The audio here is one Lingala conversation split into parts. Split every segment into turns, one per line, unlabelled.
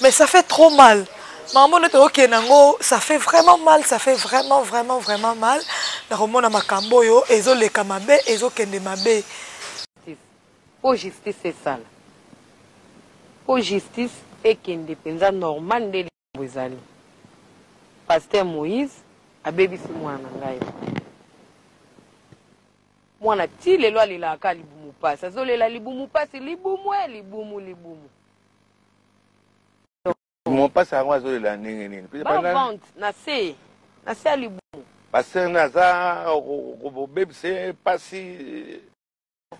Mais ça fait trop mal. Maman n'est ok nango, ça fait vraiment mal, ça fait vraiment mal. Na romona makambo yo, ezo le kamabe, ezo kende mabe.
Pour justice c'est ça. Pour justice et kende penza normal de l'Israël. Pasteur Moïse a bébi si moi nangai. Moi na ti le loi li la ka libumu pas. Ça zo le la libumu pas, libumu e libumu.
Mon passe à moi, la nini.
Ba vente, na se libumu.
Parce que naza, au bébé, c'est pas si.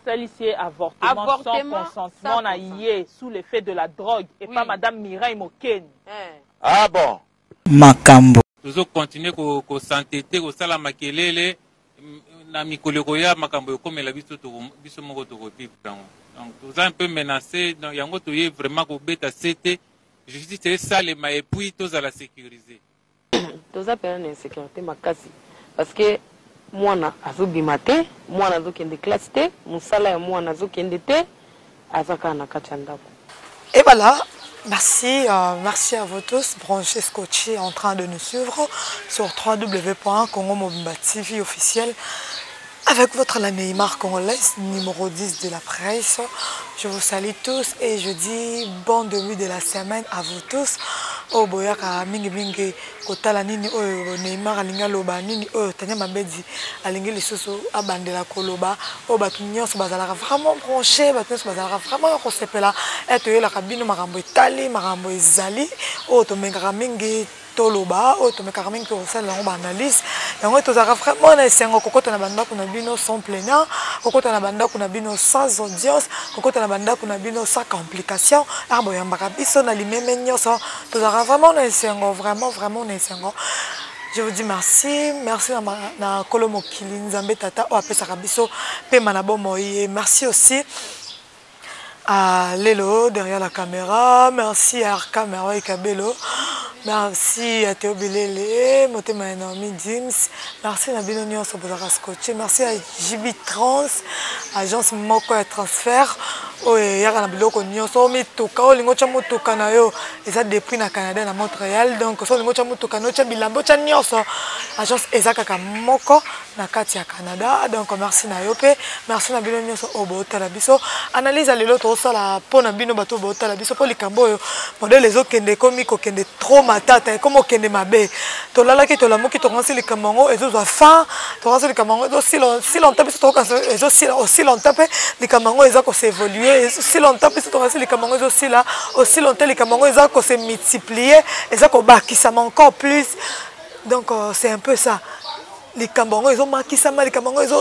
Celle-ci avortement sans consentement na yé sous l'effet de la drogue et pas Madame Mireille Moken.
Ah bon?
Makambo.
Toujours continuer ko s'entêter ko sala makelele na mikoleko ya makambo comme la biso moko to vivre donc tout un peu menacé donc yango to yé vraiment ko beta c'était justice c'est ça les et puis tous à la sécuriser.
Tous a peur d'insécurité makasi parce que mwana azobimate mwana azokende classe te musala ya mwana azokende te azaka na kati ya ndako.
Et voilà, merci, merci à vous tous, branchés, scotchés, en train de nous suivre sur www.congomobimba TV officiel avec votre la Neymar congolaise, numéro 10 de la presse. Je vous salue tous et je dis bon début de la semaine à vous tous. Oh boyaka mingi mingi kotala nini oyo Neymar alinga loba nini oyo tanya mabedi alingi lisusu abandela koloba o batu nyonso bazalaka vraiment branché batu nyonso bazalaka vraiment kosepela eto yela kabino makambo etali makambo ezali o to mengaka mingi toloba o to mengaka mingi to sala ngo ba analyse yango to zaka vraiment na esengo kokota na banda kuna bino sans plaignant kokota na banda kuna bino sans audience kokota na banda kuna bino sans complication arbo yambaka biso na limeme nyonso to zaka vraiment na esengo vraiment na esengo. Je vous dis merci, merci na Kolomo Kilin Nzambe Tata o apesaka biso pe manabo moye. Merci aussi à Lelo derrière la caméra, merci à Arkamero et Kabelo. Merci à Théo Bilele, Motema Enormi Dims, merci à Bino Nyon Sobozara Scotché, merci à JB Trans, agence Moko et Transfert, et Yara Nabiloko Nyon, Somi Toka, Olingo Chamo Toka Nayo, et ça depuis na Canada, na Montréal, donc Solingo Chamo Toka Nocha Bilambo Chanyon, agence Ezaka Moko, na Katia Canada, donc merci na Yope, merci na Bino Nyon Obo Talabiso, analyse à l'autre ça la pona Bino Bato Bo Talabiso, pour les Camboyo, modèle les autres Kende Komiko Kende trop matata et comment kende mabe to lala ki to la moki to kansi le kamango ezo za fa to kansi le kamango ezo si longtemps puis to kansi ezo aussi longtemps pe le kamango ezo ko s'évoluer si longtemps puis to kansi le kamango ezo aussi longtemps le kamango ezo ko se multiplier ezo ko bakisa encore plus donc c'est un peu ça. Les Kamango, ils ont marqué ça mal. Les Kamango, ils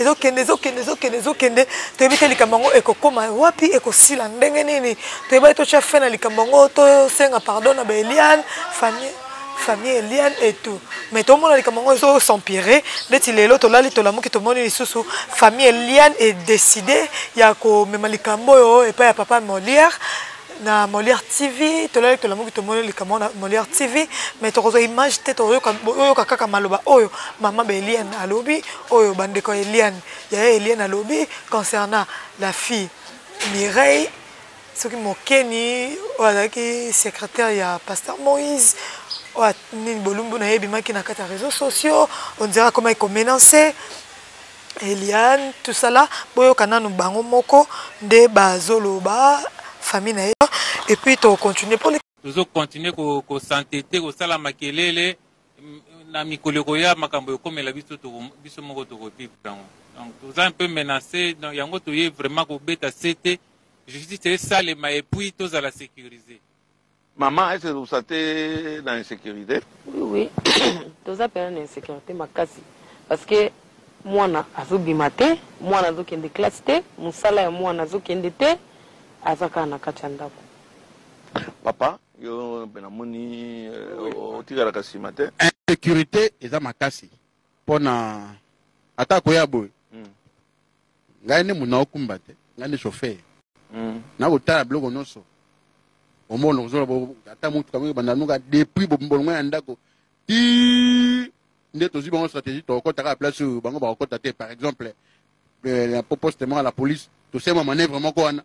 ont kende tu éviter les Kamango et koma wapi et ko sila ndengenini tu éviter to chef na les Kamango to senga pardon na Eliane famille Eliane et tout mais tout le monde les Kamango ils ont s'empirer les lelo to la to la mo ki to moni lisusu famille Eliane est décidé ya ko même les Kambo et pas ya papa Molière na Molière TV to la to la mo ki to moni les Kambo na Molière TV mais to ko image te to yo kaka maloba oyo maman Eliane alobi oyo bande ko Eliane ya Eliane alobi concernant la fille Mireille ce qui mokeni voilà qui secrétaire ya pasteur Moïse ni bolumbu na yebima ki na kata réseaux sociaux on dira comment il commencer Eliane tout ça là boyo kananu bango moko de bazoloba famille na et puis to continuer pour les
toujours continuer ko s'entêter ko sala makelele na mikoleko ya makambo comme la biso moko to vivre donc tout un peu menacé donc yango to yé vraiment ko beta c'était justice c'est ça les et puis tous à la sécuriser.
Maman, est-ce que vous sentez dans l'insécurité?
Oui, tous a peur d'insécurité makasi parce que mwana azobimate mwana azokende classe te musala ya mwana azokende te azaka na kati ya ndako.
Papa, yo benamoni otikala kasi matin.
Insécurité eza makasi pona atako ya boy. Ngai ne muna okumba te, ngai ne chauffeur. Na botala bloko noso. Omono zola bo ata mutu kamwe bandanuka depuis bombolongo ya ndako. Ti ndeto ziba stratégie to kota place bango ba kota te par exemple la propostement à la police to sema manœuvre moko wana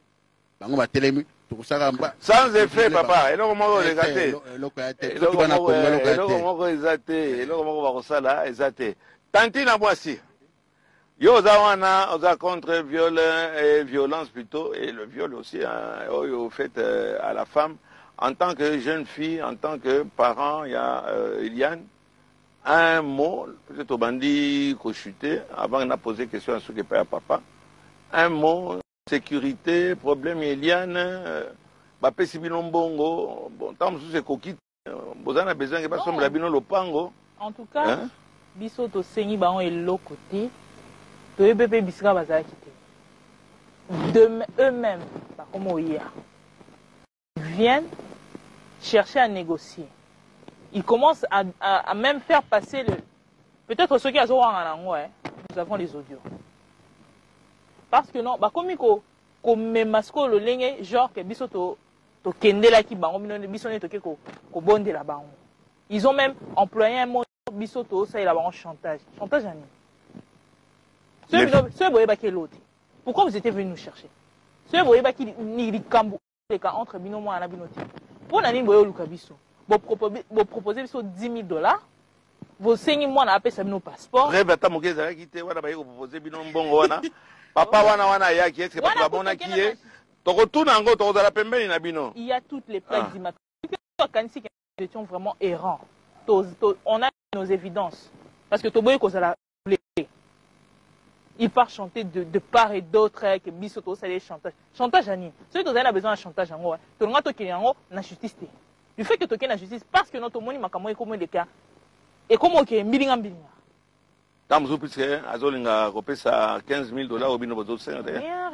bango batelemi tokusaka
sans effet papa eloko moko legate eloko moko ezate eloko moko bakosala ezate tanti na mwasi yo oza wana oza contre viol et violence plutôt et le viol aussi au fait à la femme en tant que jeune fille en tant que parent il y a Eliane un mot peut-être au bandit chuté avant de poser question à ce que père papa un mot sécurité problème Eliane bapesi bino mbongo bon tant c'est coquille bozana besoin que personne la bino lopango
en tout cas biso to sengi bango eloko te to ebebe bisika bazalaki te eux-mêmes comme oya viennent chercher à négocier. Ils commencent à même faire passer le... Peut-être ceux qui ont nous avons les audios. Parce que non, comme il masco le ligne, genre que biso to kende la ki bango biso ne to ko bonde la bango. Ils ont même employé un mot biso to ça il a bango chantage. Chantage à nous. Ce boye ba ke l'autre. Pourquoi vous étiez venus nous chercher? Ce boye ba ki ni kambu les cas entre bino moi na bino. Pour nani boye luka biso. Vous proposez $10 000, vous signez moi appelé ça nos passeports.
Rebata mokeza kité wana ba proposer bino mbongo wana. Papa wana ya qui est-ce que papa bona qui est? Toko tuna ngo toko za pembeni na bino.
Il y a toutes les plaques d'immatriculation. Quand nous étions vraiment errants. On a nos évidences parce que Toboye cause la il part chanter de part et d'autre que bisoto ça les chantage. Chantage à ni. Celui qui a besoin de chantage en gros. Tout le monde qui est en gros na justice. Du fait que tu as la justice, parce que notre monde est comme des cas, et comme on est million.
Tant que vous avez Azolinga repesa $15 000 au bino bozo sen.
Rien.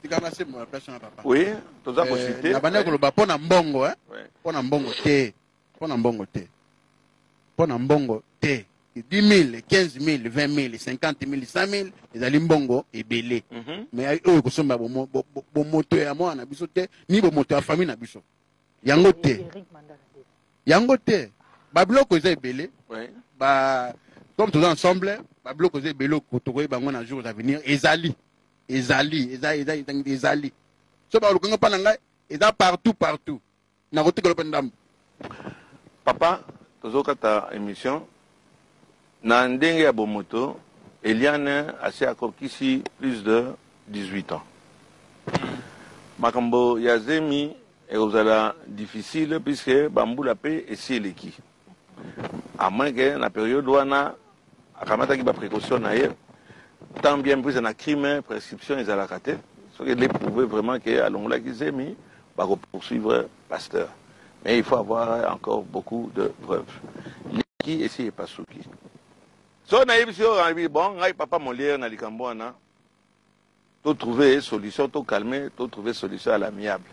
Tu as passé mon place na papa.
Oui, tu as cité.
La bande ko ba pona mbongo pona mbongo te. Pona mbongo te. Pona mbongo te. 10 000, 15 000, 20 000, 50 000, 100 000, ils allaient mbongo et belé. Mais eux, ils sont bon moteur à moi, na biso te, ni bon moteur à famille na biso. Yango te bablo ko ze belé ba comme tous ensemble bablo ko ze belé ko to ko bango na jours à venir ezali so ba lukonga pa nanga eza partout na ko tikolo pendam
papa tozoka ta émission na ndenge ya bomoto Eliane assez akokisi plus de 18 ans makambo ya zemi et vous allez difficile puisque bambou la paix et c'est l'équipe. À moins que la période où on a kamata qui ba précaution naie tant bien plus un crime prescription ils allaient rater ce que les prouver vraiment que à l'ongla qui s'est mis va poursuivre pasteur. Mais il faut avoir encore beaucoup de preuves. Qui ici est pas souki. So naïf sur bon, papa mon lire na likambona. Tu trouver solution, tu calmer, tu trouver solution à l'amiable.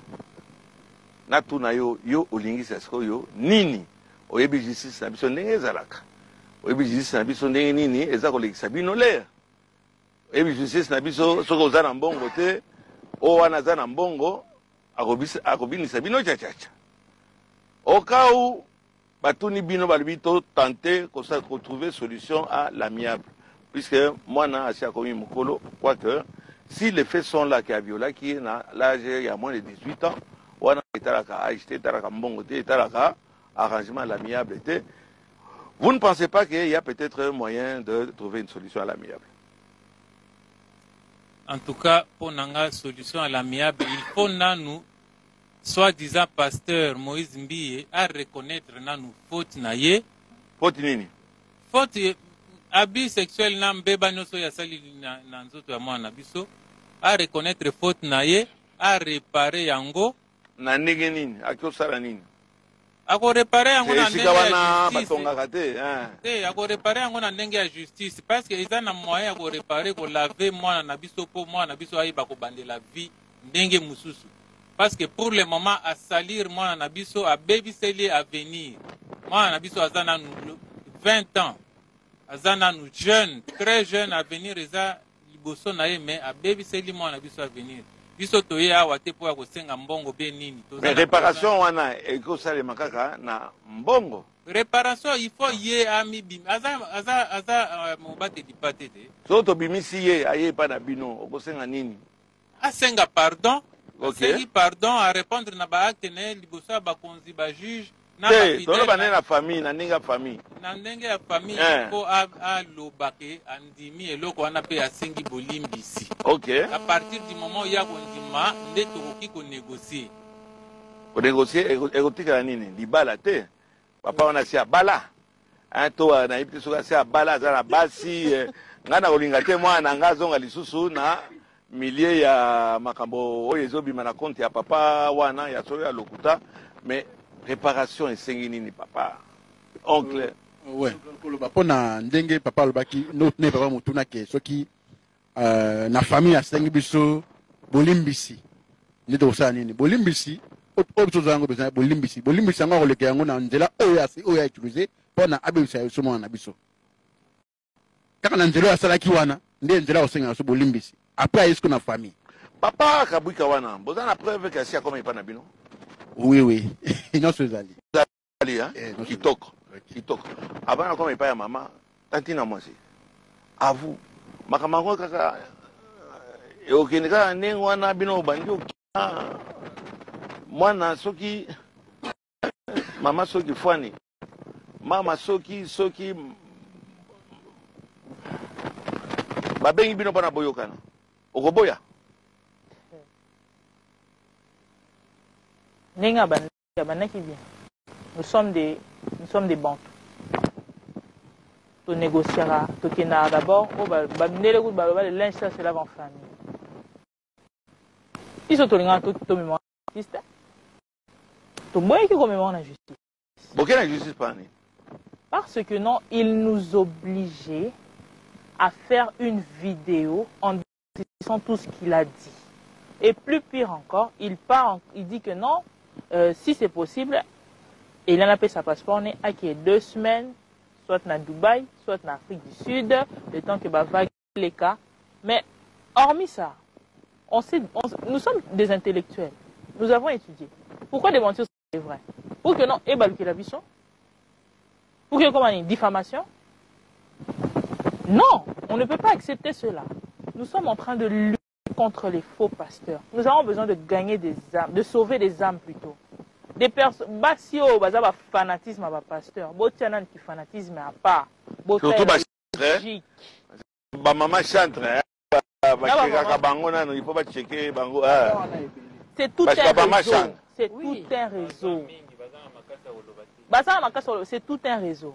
Na tuna yo olingi sasko yo nini oyebi justice na biso ndenge ezalaka oyebi justice na biso ndenge nini eza kolekisa bino lere oyebi justice na biso soki oza na mbongo te o wana aza na mbongo akobinisa bino chachacha okau batuni bino balobi to tenter retrouver solution à l'amiable puisque mwana asi akomi mokolo quoique si les faits sont là qui a violé qui est na l'âge il y a moins de 18 ans wana etalaka acheter etalaka mbongo te etalaka arrangement à l'amiable te vous ne pensez pas qu'il y a peut-être un moyen de trouver une solution à l'amiable?
En tout cas pour nanga solution à l'amiable il faut nous soi-disant pasteur Moïse Mbiye à reconnaître nous faute na ye
faute nini
faute abus sexuel na mbeba nyoso ya sali na nzoto ya mwana biso à reconnaître faute na ye à réparer yango
na ndenge nini akosala nini
akorepare yango na ndenge ya
justice
te akorepare yango na ndenge ya justice parce que eza na moyen ya korepare kolave mwana na biso po mwana na biso ayeba kobandela vie ndenge mususu parce que pour le moment asalir mwana na biso abebiseli avenir mwana na biso aza nanu 20 ans aza nanu jeune très jeune avenir eza liboso na ye mais abebiseli mwana na biso avenir biso toye awa te po ya kosenga mbongo be nini
mais réparation wana ekosalema kaka na mbongo
réparation il faut ye ami aza mobate dipate te
so tobimisi ye aye pa na bino okosenga nini
asenga pardon.
Ok.
Asengi pardon à répondre na ba acte ne liboso ba konzi ba juge na
Te, tolo bane na famille, na ninga famille.
na ndenge ya famille po alobake andimi eloko wana pe asengi bolimbisi.
Ok.
À partir du moment où ya kondima nde tokoki ko négocier.
Ko négocier erotika nini? Libala te. Papa wana si abala. Hein to na yipti soka si abala za na basi ngana kolinga te mwana nga zonga lisusu na milieu ya makambo oyo ezobima na compte ya papa wana ya solo ya lokuta mais réparation esengi nini papa oncle
ouais koloba pona ndenge papa alobaki ne papa mutuna ke soki na famille asengi biso bolimbisi nde tosala nini bolimbisi oyo tozango besoin bolimbisi yango akoleka yango na nzela oyo autilize mpona abebisa biso mwana na biso kaka na nzela oyo asalaki wana nde nzela osenga biso bolimbisi après ayesiko na famille
papa kabwika wana boza na preuve ke asi akoma epa na bino
oui nyonso ezali
kitoko kitoko avant akoma epa ya mama tantina mwasi avu makambo yango kaka okende kaka ndenge wana bino obandi okina mwana soki mama soki fwani mama soki babengi bino mpona boyokana okoboya
Nenga banaki bien. Nous sommes des banques. Tu négocieras, tu kenara d'abord. Le linge ça se lave en famille. Ils sont tous les gens qui ont mémoire justice. Tu bois qui ont mémoire en justice.
Pourquoi la justice pas?
Parce que non, ils nous obligeaient à faire une vidéo en disant tout ce qu'il a dit. Et plus pire encore, il dit que non, si c'est possible, il en a fait sa passeport, on est à 2 semaines, soit dans Dubaï, soit en Afrique du Sud, le temps que va vaguer les cas. Mais hormis ça, nous sommes des intellectuels. Nous avons étudié. Pourquoi démentir ce qui est vrai? Pour que non, et la vision? Pour que comment une diffamation? Non, on ne peut pas accepter cela. Nous sommes en train de lutter contre les faux pasteurs. Nous avons besoin de gagner des âmes, de sauver des âmes plutôt. Des personnes, si on a fanatisme à pasteur, botianan qui fanatisme à part.
Surtout maman chantre, il faut pas checker bango.
C'est tout un réseau. C'est tout un réseau. C'est tout un réseau.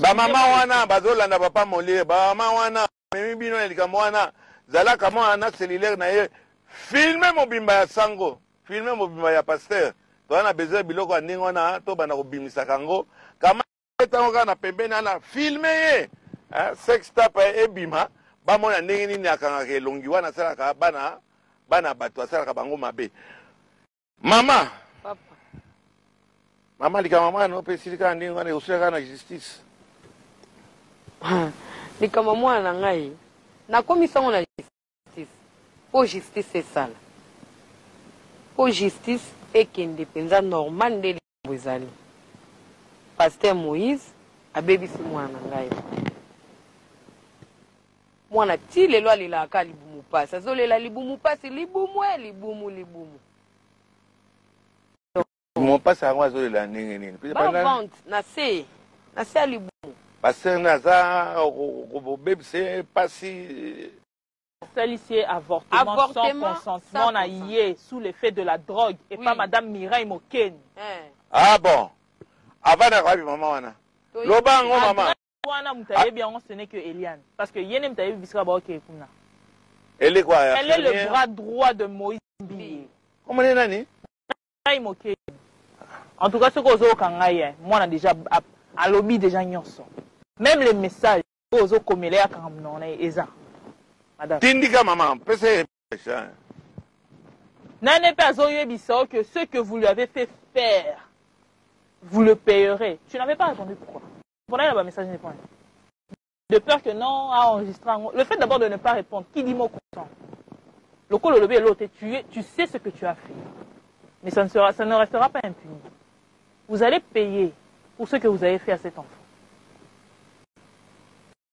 Ba mama wana bazolanda papa molie ba mama wana memi bino elikambo wana zala kama wana cellulaire na ye filme mobimba ya sango filme mobimba ya pasteur to wana besoin biloko ndingo na to bana ko bimisa kango kama etango kana pembeni ana filme ye sex tape ebima ba mona ndenge nini akanga ke longi wana sala ka bana bato asala ka bango mabe mama
Papa.
mama likama mwana opesika ndingo wana useka na justice
likama mwana ngai nakomisango na justice po justice esala po justice ekende mpenza normal nde likambo ezali paster Moïse abebisi mwana ngai mwana ti lelo alelaka libumu pasi azolela libumu pasi libumu
mon pasi yango azolela ndenge nini
bavante na se ya libumu
paster naza kobebisa pasi
Salicier avortement sans consentement na yé sous l'effet de la drogue et pas madame Mireille Moken.
Ah bon. Avant d'avoir maman wana. Lobango maman.
Wana mutaye bien ce n'est que Eliane parce que yene mutaye bisika ba OK kuna.
Elle est quoi?
Elle est le bras droit de Moïse Mbiye.
Comment est nani?
Mireille Moken. En tout cas ce que zo kangaye moi on a déjà à lobby déjà nyonso. Même les messages ozo komele akamno na eza.
Tindika maman, pese.
Nane personne que ce que vous lui avez fait faire, vous le payerez. Tu n'avais pas répondu pourquoi? Pourquoi le message n'est pas. De peur que non, à enregistrer. Le fait d'abord de ne pas répondre, qui dit mot consent? Le col lobby est l'autre, tu sais ce que tu as fait. Mais ça ne restera pas impuni. Vous allez payer pour ce que vous avez fait à cet enfant.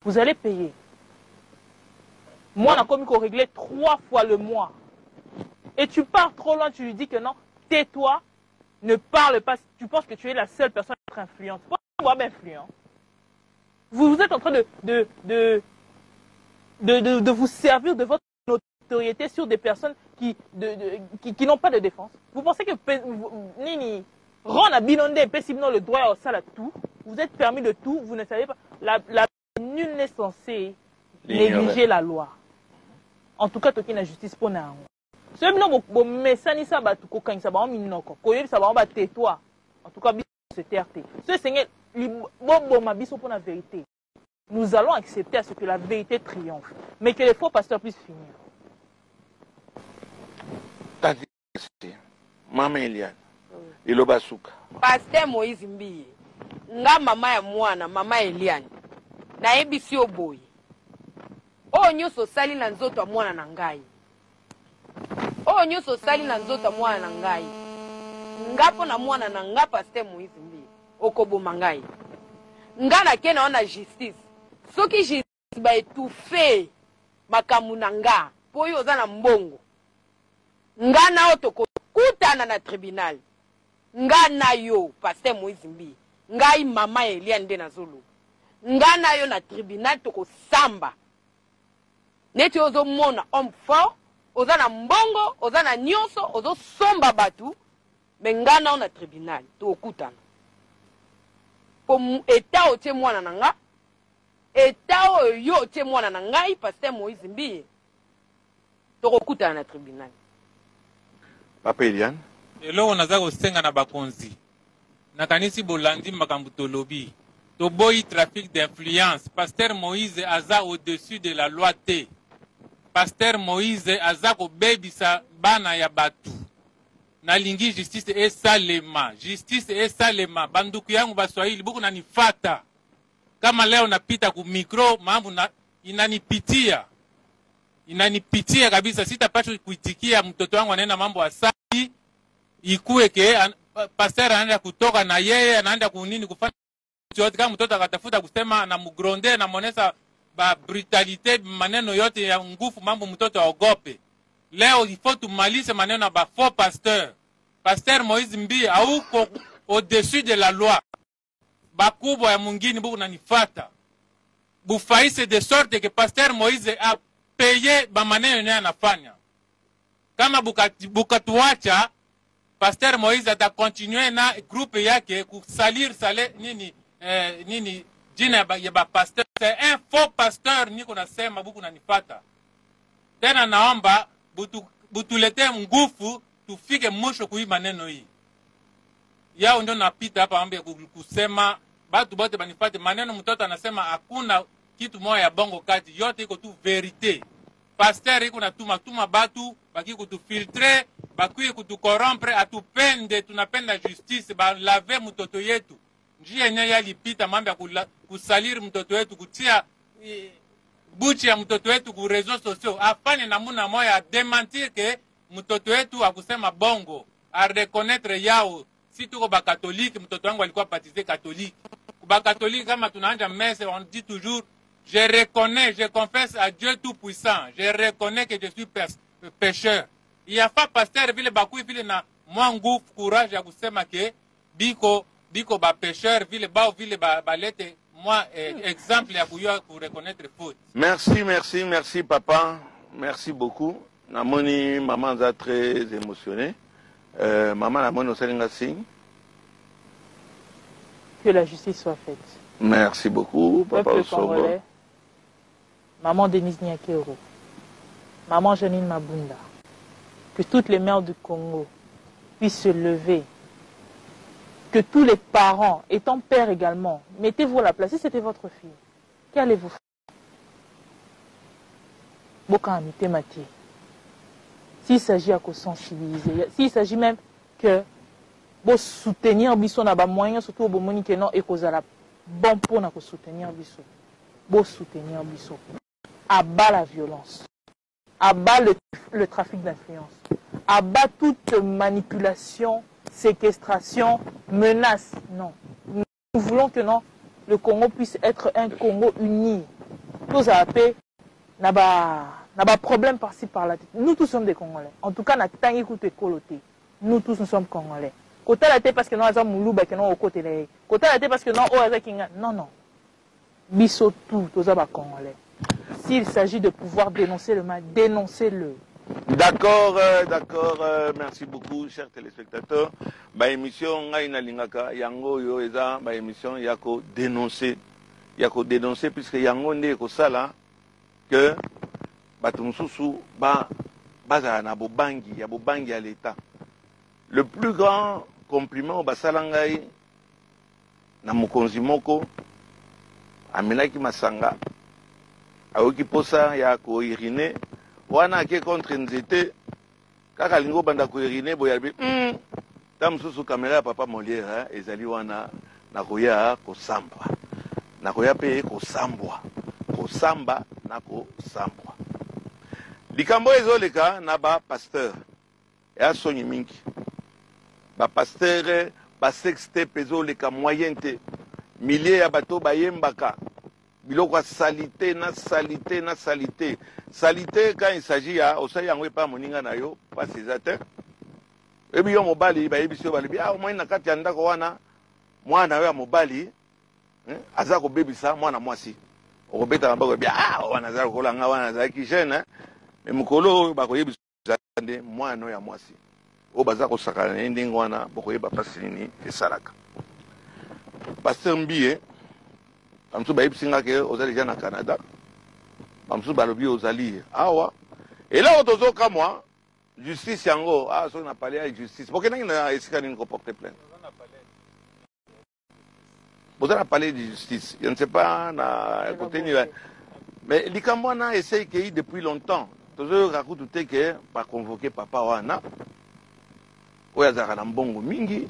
Vous allez payer. Moi, on a commis qu'on réglait 3 fois le mois. Et tu pars trop loin, tu lui dis que non, tais-toi, ne parle pas. Tu penses que tu es la seule personne à être influente. Pourquoi moi, influent? Vous êtes en train de vous servir de votre notoriété sur des personnes qui n'ont pas de défense. Vous pensez que Nini, Ron a binondé le droit au sale à tout. Vous êtes permis de tout, vous ne savez pas. Nul n'est censé négliger la loi. En tout cas, toki na justice pour na. Ce non bo mesani sa ba tuko kanisa ba minoko. Koyebi sa ba tais-toi. En tout cas, se TRT. Ce Seigneur bo ma biso pour la vérité. Nous allons accepter à ce que la vérité triomphe, mais que les faux pasteurs puissent finir.
Maman Eliane, Ilobasuka.
Pasteur Moïse Mbiye, nga mama ya mwana, mama Eliane, na ebisi oboy. O nyuso sali na nzoto mwana na ngai. O nyuso sali na nzoto mwana na ngai. Ngapo na mwana na nga Pasteur Moïse Mbiye, okoboma ngai. Nga na kena ona justice. Soki justice ba étouffé makamu na nga, po yo za na mbongo. Nga na otokutana na tribunal. Nga na yo Pasteur Moïse Mbiye. Ngai mama Eliane nde nazolo. Nga na yo na tribunal toko samba. Neti ozo mona homme fort, oza na mbongo, oza na nyonso, ozo somba batu, me nga na yo na tribunal toko kutana. Po eta otie mwana na nga, eta oyo otie mwana na ngai Pasteur Moïse Mbiye. Toko kutana na tribunal.
Papa Eliane.
Eloko naza kosenga na bakonzi. Nakanisi bolandi makambo tolobi. Toboyi trafic d'influence. Pasteur Moïse aza au-dessus de la loi te. Pasteur Moïse aza kobebisa bana ya batu. Nalingi justice esalema. Justice esalema. Banduku yangu baswahili buku nanifata. Kama leo napita ku mikro mambo inanipitia. Inanipitia kabisa, sitapaswa kuitikia mtoto wangu anaenda mambo asali ikuwe ke pastor anaenda kutoka na yeye anaenda kunini kufanya yote. Kama mtoto akatafuta kusema na mugronde na monesa ba brutalite maneno yote ya ngufu mambo mtoto aogope. Leo il faut tumalize maneno ba faux pasteur. Pasteur Moïse Mbiye auko au-dessus de la loi. Bakubwa ya mungini buku nanifata. Bufaise de sorte que pasteur Moïse a payé ba maneno naye anafanya. Kama bukatuacha Pasteur Moïse ata continuer na groupe yake kusalir sale nini jina ya ba pasteur. C'est un faux pasteur niko nasema buku nanifata. Tena naomba butulete nguvu tufike mwisho kui maneno hii. Yao ndio napita hapa ambe kusema batu bote banifate maneno mtoto anasema hakuna kitu moja ya bongo kati yote iko tu verite. Pasteur iko natuma batu baki kutufiltre, baki kutukorrompre, atupende, tunapenda justice, ba lave mtoto yetu. Njia yenye yalipita mambo ya kusalir mtoto yetu, kutia buchi ya mtoto yetu ku réseaux sociaux. Afanye namuna moya a démentir que mtoto yetu akusema bongo, a reconnaître yao. Si tuko ba catholique, mtoto wangu alikuwa baptisé catholique. Ba catholique kama tunaanja messe, on dit toujours je reconnais, je confesse à Dieu tout-puissant. Je reconnais que je suis pécheur. Il y a pas pasteur vile bakui vile na mwangu courage ya kusema ke biko ba pécheur vile ba lete moi exemple ya kuyo ku reconnaître faute.
Merci papa. Merci beaucoup. Namoni maman za très émotionnée. Maman namoni osalinga signe.
Que la justice soit faite.
Merci beaucoup papa Osobo.
Maman Denise Nyakero, maman Janine Mabunda, que toutes les mères du Congo puissent se lever, que tous les parents, étant pères également, mettez-vous à la place. Si c'était votre fille, qu'allez-vous faire? Bokamite Mathieu. S'il s'agit à sensibiliser, s'il s'agit même que vous soutenir biso na ba moyen surtout au bomoni que non et cause à la bon pour na soutenir biso. Vous soutenir biso. Abat la violence, abat le trafic d'influence, abat toute manipulation, séquestration, menace. Non. Nous voulons que non, le Congo puisse être un Congo uni. Tous à paix, naba n'a pas problème par-ci par-là. Nous tous sommes des Congolais. En tout cas, na tangi kutu ekoloté. Nous tous nous sommes Congolais. Côté la tête parce que non aza muluba que non au côté là. Côté la tête parce que non o aza kinga. Non non. Biso tout tous ba Congolais. S'il s'agit de pouvoir dénoncer le mal, dénoncez-le.
D'accord, merci beaucoup, chers téléspectateurs. Ba émission ngai na lingaka yango yo eza ba émission yako dénoncer puisque yango nde ko sala que bato mususu baza na bobangi ya l'état. Le plus grand compliment basala ngai na mokonzi moko amelaki masanga aoki posa ya ko irine wana ke contre nzete kaka lingo banda ko irine boyabi tam susu kamera ya papa Molière ezali wana nakoya kosambwa nakoya pe kosambwa kosamba na kosambwa likambo ezoleka na ba pasteur ya sonyi mingi ba pasteur ba sexte pezoleka moyen te milliers ya bato bayembaka biloko ya salité na salité na salité salité quand il s'agit ya osali yango epa moninga na yo pasi eza te ebi yo mobali bayebisi yo balobi omoi na kati ya ndako wana mwana yo ya mobali aza kobebisa mwana mwasi okobeta maboko ebi wana aza lokolanga wana azalaki jeune me mokolo oyo bakoyebisa nde mwana oyo ya mwasi oyo baza kosakana ye ndenge wana bokoyeba mpasi nini esalaka paster mbie bamosusu bayebisi nga ke oza deja na Canada bamosusu balobi ozali awa eloko tozokamwa justice yango soki na pale ya justice bokendaki na esika nini koporte plainte boza na palais de justice je ne sais pas na côté ni mais likambo wana essaye kei depuis longtemps tozoyoka kutu te ke baconvoke papa wana oyo azalaka na mbongo mingi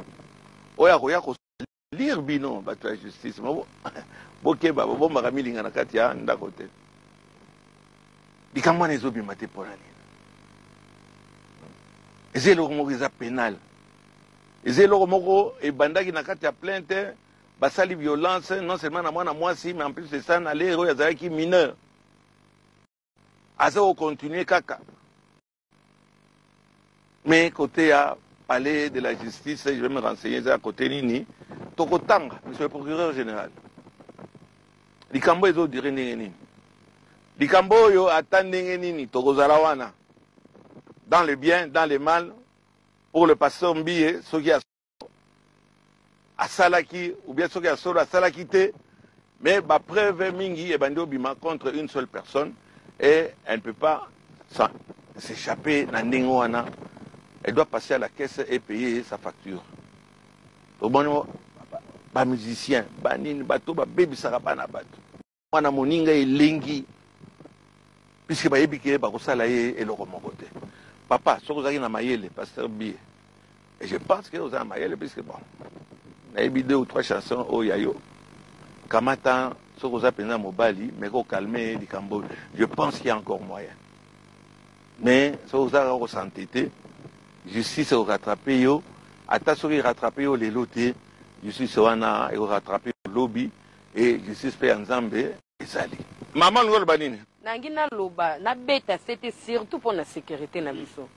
oyo akoya kosalire bino bato ya justice bokeba bobombaka milinga na kati ya ndako te likambo wana ezobima te mpona nini eza eloko moko eza pénal eza eloko moko ebandaki na kati ya plainte basali violence non seulement na mwana mwasi mais en plus de ça na lere oyo azalaki mineur aza kocontinue kaka mais côté ya palais de la justice je vais me renseigner eza côté nini tokotanga monsieur le procureur général likambo ezodire ndenge nini likambo oyo ata ndenge nini tokozala wana dans le bien dans le mal pour le pasteur Mbie soki asalaki ou bien soki asolo asalaki te mais preuve mingi ebandi obima contre une seule personne et elle ne peut pas s'échapper na ndenge wana. Elle doit passer à la caisse et payer sa facture. Bon, ba musicien banini bato ba bebisaka bana bato mwana moninga elengi puisque bayebi ke bakosala ye eloko moko te papa soki ozalaki na mayele pasteur Bie et je pense que oza na mayele puisque bon nayebi 2 ou 3 chansons oyo ya yo kamata soki oza mpenza mobali mais kokalme likambo je pense qu'il y a encore moyen mais soki ozalaka kosante te justice ekorattrape yo ata soki erattrape yo lelo te justice wana ekorattrape yo lobi et justice mpe ya nzambe ezali mama olingi oloba nini
nangi naloba nabeta sete surtout mpo na sécurité na biso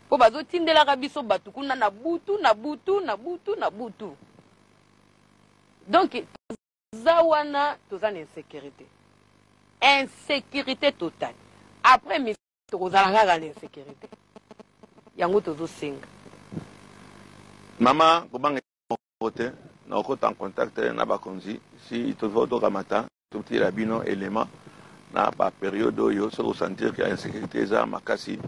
mpo bazotindelaka biso bato kuna na butu na butu na butu na butu donc toza wana toza na insécurité totale après misi tokozala kaka na insécurité yango tozosenga
mama kobanga te na okota en contact na bakonzi si toza tokamata totila bino élément na bapériode oyo soki osentir ke insécurité eza makasi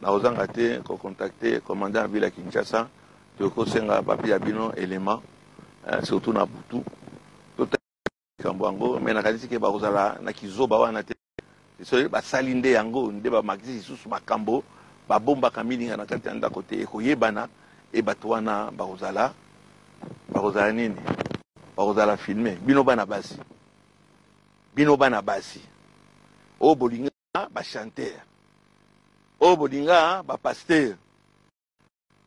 na kozanga te kocontacte commandant ya ville ya Kinshasa tokosenga bapi ya bino élément surtout na butu totambo yango me nakanisi ke bakozala na kizoba wana te soki basali nde yango nde bamakisi lisusu makambo babombaka milinga na kati ya ndako te ekoyebana e bato wana bakozala nini bakozala filme bino bana basi oyo bolinga bachanteur oyo bolinga bapaster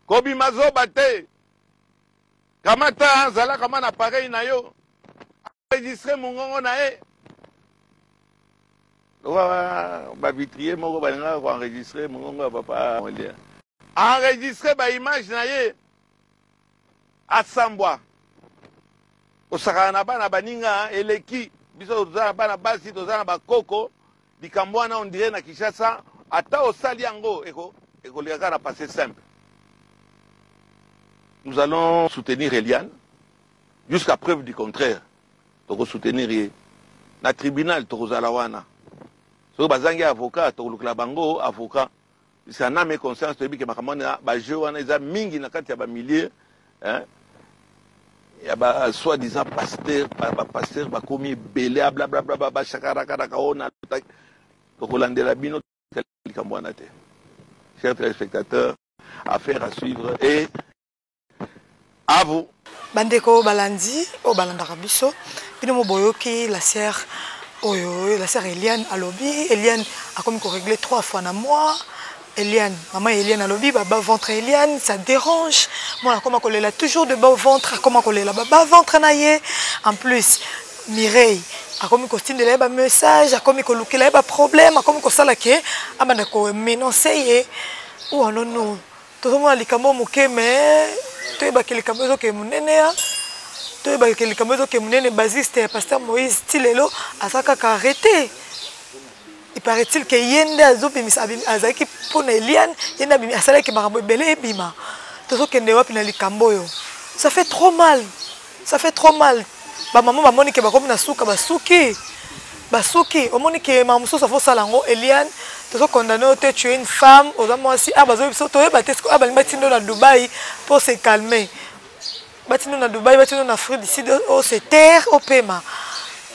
kobima zoba te kamata zala kama na pareil na yo enregistre mongongo na ye Ba vitrier moko balinga ko enregistrer mongongo papa olia. Enregistrer ba image na ye. Asambwa. Osakana bana baninga eleki biso tozana bana basi tozana bakoko likambo wana on dirait na Kinshasa ata osali yango eko leka na passé simple. Nous allons soutenir Eliane jusqu'à preuve du contraire. Toko soutenir ye. Na tribunal toko zalawana. So bazangi avocat toko la bango avocat. C'est un âme et conscience to bi ke makamona ba jeu wana eza mingi na kati ya ba milliers hein. Ya ba soi-disant pasteur ba komi belé blablabla ba shakara kada kaona toko landela bino likambo wana te. Chers téléspectateurs, affaire à suivre et à vous.
Bandeko balandi o balandaka biso bino moboyoki la sœur Eliane alobi Eliane a comme qu'on régler 3 fois na mois. Eliane, maman Eliane alobi baba ventre Eliane ça dérange. Moi comment qu'on l'a toujours de bas ventre comment qu'on l'a baba ventre na ye. En plus Mireille a comme qu'on style de message a comme qu'on look la problème a comme qu'on sala ke amana ko menoncer ou non tout le monde likambo moke mais tu ba kele kambo ke munene ya tu ba kele kambo ke munene basiste pasteur Moïse Tilelo asaka ka arrêter. Il paraît-il que yende azopi azaki pona Eliane yenda bimi asala ke makambo belé bima to ke ndewa pina likambo yo ça fait trop mal ba maman moni ke ba comme na suka basuki au moni ke maman so ça faut salango Eliane tu es condamné à tuer une femme aux hommes aussi ah bazo biso to ba tesko ah ba batindo na Dubaï pour se calmer batindo na Dubaï batindo na Afrique d'ici au se terre au paiement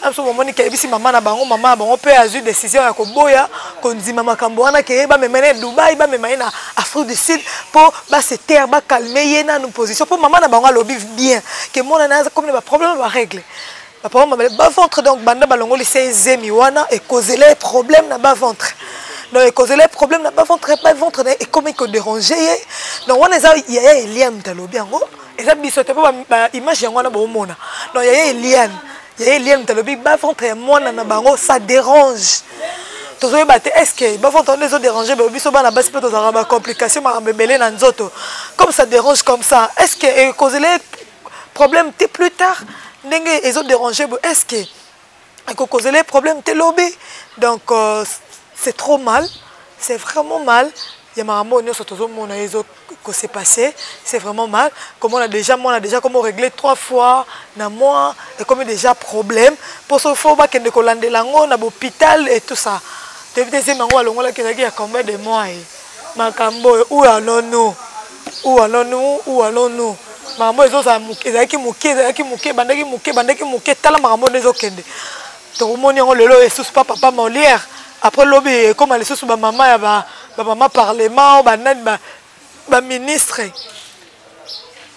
amso moni ke bisi maman na bango pe azu décision ya ko boya ko ndima makambo wana ke ba memene Dubaï ba memene na Afrique du Sud pour ba se terre ba calmer yena nous position pour maman na bango lobi bien que mon na comme ba problème ba règle ba problème ba ventre donc banda balongo li 16e miwana et causer les problèmes na ba ventre. Donc, causer les problèmes, n'a pas ventre, et comment il déranger. Donc, on a Eliane Talobi, et ça, c'est pas image, on a bon mona. Donc, il y a Eliane Talobi, ventre et moi, ça dérange. Est-ce que ventre les autres déranger, mais on a base peut avoir complication, comme ça dérange comme ça. Est-ce que causer les problèmes plus tard, les autres déranger, est-ce que causer les problèmes t'es lobby. Donc, c'est trop mal, c'est vraiment mal. Il y a un moment où s'est passé, c'est vraiment mal. Comme on a déjà comme réglé 3 fois dans mois et comme déjà problème. Pour ce faut pas qu'il y ait des langues à l'hôpital et tout ça. Depuis des mango à l'ongla qui a combien de mois Makambo où allons-nous? Maman ils ont ça mouké bandaki tala maman les okende. Tout le monde on le lot et sous papa Molière. Après lobby comme les sous maman ya ba maman parlement ba ministre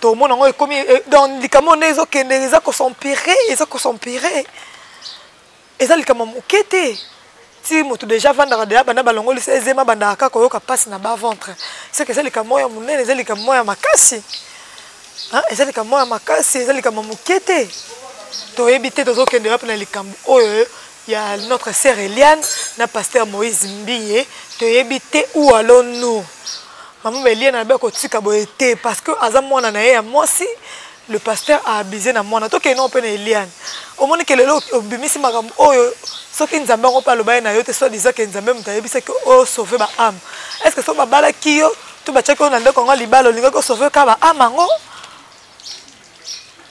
tout le monde on comme dans les camones ils ont que s'empirer et ça les camones mokete si moto déjà vendre déjà bana balongo les 16e banda ka koyoka passe na ba ventre c'est que ça les camones ya munene ça les camones ya makasi hein et ça les camones ya makasi ça les camones mokete to éviter to zo kende na les camones il y a notre sœur Eliane, na pasteur Moïse Mbiye, te éviter où allons-nous. Maman Eliane a bien kotika boité parce que azamon na ya moi si le pasteur a abusé na moi na to ke non pe Eliane. Au monde que le lo bimisi makambo oyo soki nzambe ngo pa lo ba na yo te soit disant que nzambe mutayebisa que o sauver ba âme. Est-ce que so ba bala kiyo to ba tchako na ndeko ngo libalo linga ko sauver ka ba âme ngo?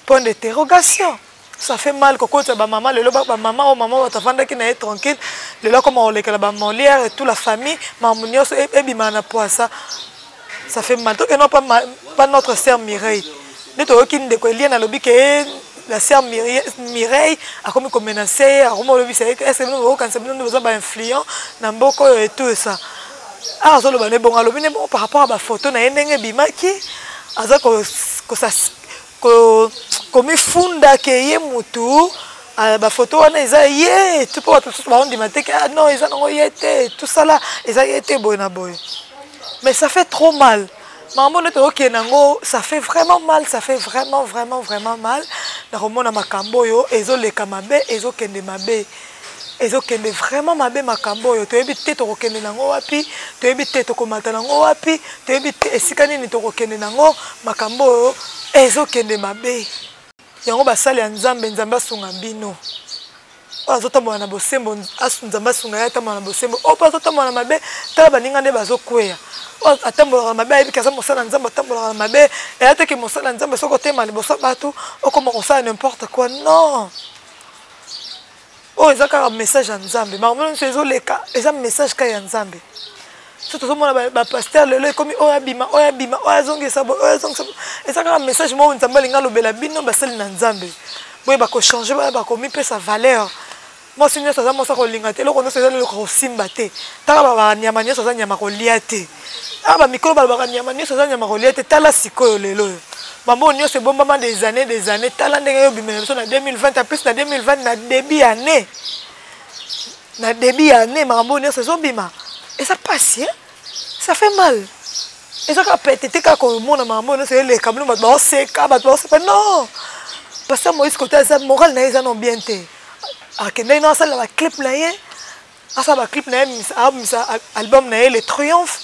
Point d'interrogation. Ça fait mal quand ba maman le ba maman ou maman ta fanda qui n'est tranquille le là comme on les la Molière et toute la famille mamunio et bimana poisa ça fait mal donc non pas notre sœur Mireille ne to qui de ko lien na lobi que la sœur Mireille a comme menacer a comme lobi c'est est-ce que nous quand c'est nous ba influent na mboko et tout ça ah zo lo ba ne bon alobi ne bon par rapport à ba photo na ndenge bimaki aza ko ça comme funda que ye mutu ba photo wana eza ye tout pour tout ba on dit que ah non ils ont été tout ça là ils ont été boy na boy mais ça fait trop mal maman ne to ke nango ça fait vraiment mal vraiment mal na romona makambo yo ezo leka mabe ezo kende mabe ezokende vraiment mabe makambo oyo toyebi te tokokende nango wapi toyebi te tokomata nango wapi toyebi te esika nini tokokende nango makambo oyo ezokende mabe yango basali ya nzambe nzambe asunga bino azotambola na bosembo nzambe asunga ye atambola na bosembo oyo mpo azotambola na mabe tala baninga nde bazokweya atambolaka na mabe ayebi kaza mosala na nzambe atambolaka na mabe eya teke mosala na nzambe soki otema liboso ya bato okoma kosala n'importe quoi non oyo eza kaka message ya nzambe makambo nyonso ezoleka eza message kaka ya nzambe so tozomona bapaster lelo ekomi oyo abima oyo abima oyo azongisa boye oyo azongisa boye eza kaka message moko nzambe alingi alobela bino basali na nzambe boye bakochange boye bakomipesa valeur mwasi nyonso aza mwasi kolinga te eloko nyonso eza leloko kosimba te taka banyama nyonso aza nyama kolia te aka bamikolo balobaka nyama nyonso aza nyama kolia te tala sikoyo lelo oyo mambo nyonso ebombama des années tala ndenge yo bimela biso na 2020 plus na 2020 na début année mambo nyonso ezobima eza pasi ça fait mal eza kaka petete kaka komona mambo nyonso eleka bino bato baoseka bato baoseka non parce que Moïse côté eza moral na ye eza non bien te akendaki na asala baclip na ye asala baclip na ye abimisa album na ye le triomphe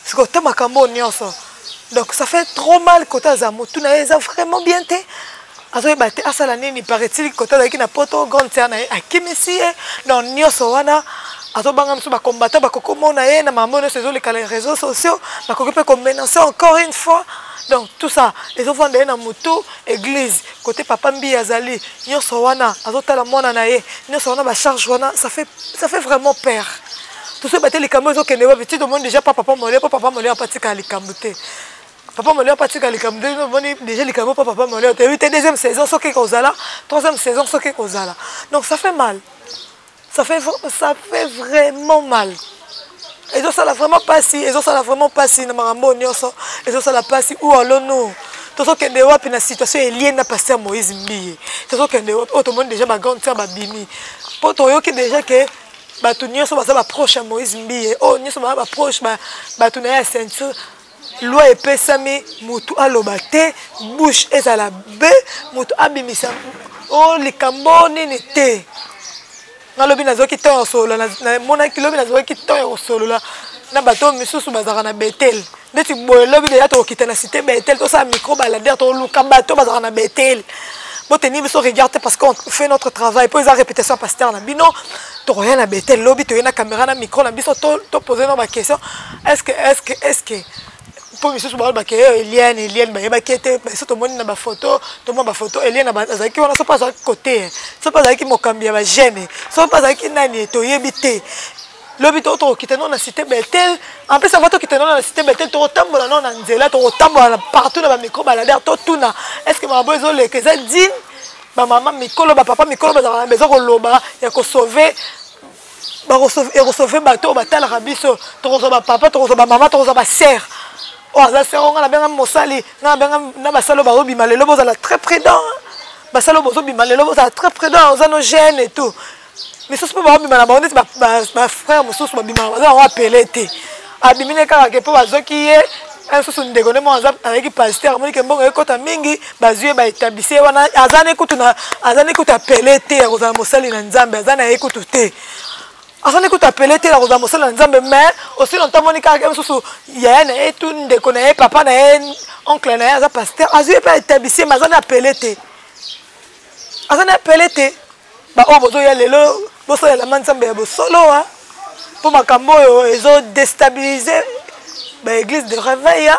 sikote makambo nyonso donc ça fait trop mal côté aza motu na ye eza vraiment bien te azoyeba te asala nini paraît-il côté azalaki na poto grande sœur na ye akimisi ye donc nyonso wana azobanga miso bakombata bakokomona ye na mambo nyonso ezoleka les réseaux sociaux bakoki mpe komenace encore une fois donc tout ça ezovanda ye na motu église côté papa mbi azali nyonso wana azotala mwana na ye nyonso wana bacharge wana ça fait vraiment peur tosoyeba te likambo ezokende wapi ti tomoni déjà pa papa molé po papa molé apatika likambo te papa molé apatika likambo te tomoni déjà likambo po papa molé toyebi te deuxième saison soki kozala troisième saison soki kozala donc ça fait mal ça fait vraiment mal ezosala vraiment pasi na makambo nyonso ezosala pasi ou allons-nous tozokende wapi na situation elié na pasteur Moïse Mbiye tozokende wapi oyo tomoni déjà bagrande sœur babimi mpo toyoki déjà ke bato nyonso baza baproche ya Moïse Mbiye oyo nyonso baza baproche bato na ye ya ceinture loi epesami motu aloba te bouche ezala be motu abimisa oyo likambo nini te nalobi nazoki ntongo ya kosolola namonaki lobi nazoki ntongo ya kosolola na bato misusu bazalaka na Betel ndeti boye lobi deja tokokita na cité Betel tosala micro baladere toluka bato bazalaka na Betel boteni biso regarde parce qu'on fait notre travail po eza répétition ya pasteur na bino tokoya na Betel lobi toye na caméra na micro na biso topose no baquestion est-ce que po misusu balobaki Eliane bayebaki ete biso tomoni na bafoto tomona bafoto Eliane azalaki wana so mpo azalaki kote so mpo azalaki mokambi ya bagene so mpo azalaki nani toyebi te lobi tokokita no na cité Betel en plus ava tokita no na cité Betel tokotambola no na nzela tokotambola partout na bamikro baladere totuna est-ce que makambo ezoleka eza dine bamama mikolo bapapa mikolo bazalaka na besoin koloba ya kosauve ekosauve bato oyo batalaka biso tokozwa bapapa tokozwa bamama tokozwa basere oyo aza sere o nga nabenga mosali nga nabenga na basali oyo bazobima lelo bozala très prudent basali oyo bozobima lelo bozala très prudent oza no gene et tout misusu mpe baobima na bango neti bafrère mosusu babimaka baza bango apele te abimi ne kaka ke mpo bazwaki ye mosusu ndeko nde moko azalaki pasteur amonike mbongo ekota mingi bazwi ye baétablisse ye wana aza na ekutu apele te ya kozala mosali na nzambe aza na ekutu te aza na ekutu apele te ya kozala mosali na nzambe mais aussi longtemps moni kaka mosusu yaya na ye tu ndeko na ye papa na ye oncle na ye aza pasteur azwi ye mpe aétablisse ye mais aza na apele te baoyo bozoya lelo bosalelama nzambe ya bosolo mpo makambo oyo ezodestabilize baéglise de réveil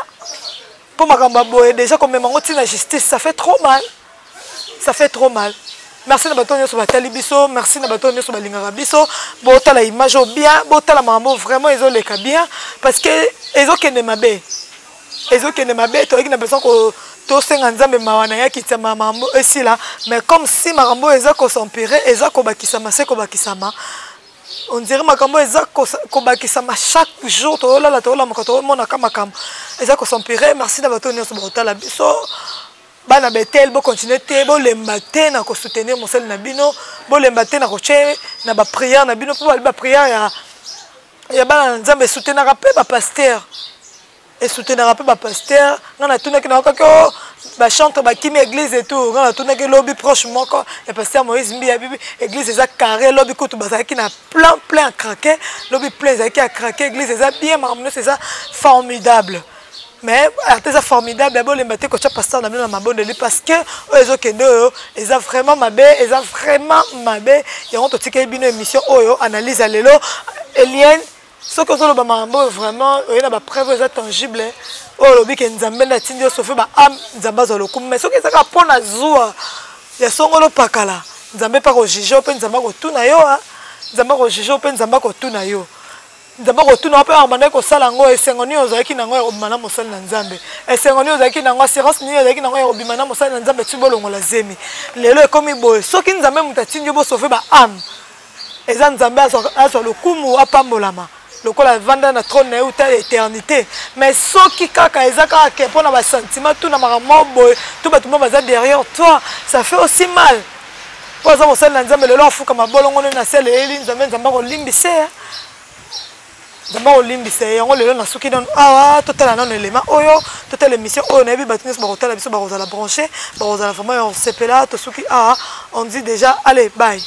mpo makambo ya boye déjà komema ngo ntina justice ça fait trop mal merci na bato nyonso batali biso merci na bato nyonso balingaka biso botala image o bien botala makambo vraiment ezoleka bien parce que ezokende mabe toyeki na besoin tosenga nzambe mawa na ye akitisa makambo esila mais comme si makambo eza kosampire eza kobakisama se kobakisama on dirait makambo eza kobakisama chaque jour tolala tolamoka tomonaka makambo eza kosampire merci na bato nyonso botala biso bana Betel bokontinue te bolemba te na kosoutenir mosali na bino bolemba te na kotie na bapriere na bino mpo bali bapriere ya bana na nzambe esoutenaka mpe bapaster et soutenir un peu ma pasteur. On a tout que chantre kimi église et tout. On a tout que lobby proche moi quoi. Et pasteur Moïse Mbi bibi église eza carré lobby ko to bazaki na plein à craquer. Lobby plein à craquer église eza bien marmonneuse c'est ça formidable. Mais c'est formidable d'abord les matés que pasteur na ma bonne parce que eux okendo eza vraiment mabe eza vraiment mabe et on to tika bino émission oyo analyse lelo Eliane. Ce que vous avez vraiment, il y a des preuves tangibles. Oh, le que nous avons dit, sauf que am Nzamba zoloku. Mais ce que ça va pour la zoua, il y a son gros pakala. Nous avons pas rejuger, on peut nous avoir tout na yo, nous avons rejuger, on peut nous avoir tout na yo. Nous avons tout na peut amener que ça lango et sengoni ozaki na ngoya obimana mosala na Nzambe. Et sengoni ozaki na ngoya assurance ni ozaki na ngoya obimana mosala na Nzambe tibolongo la zemi. Lelo ekomi boy. Ce qui nous avons mutati ndio bo sauver ba am. Eza Nzambe aso le kumu apambolama. Le col a vendu dans trône et éternité. Mais ce qui kaka ezaka ke pona ba sentiment tout na maman boy tout ba tout le monde va derrière toi ça fait aussi mal. Pour ça on sait Nzambe le leur fou comme bolongo na sel et Nzambe ko limbise. Nzambe ko limbise yango le na suki don ah total non élément oyo total émission oyo na bi batines ba hotel biso ba la brancher ba la vraiment on sepela to suki ah on dit déjà allez bye.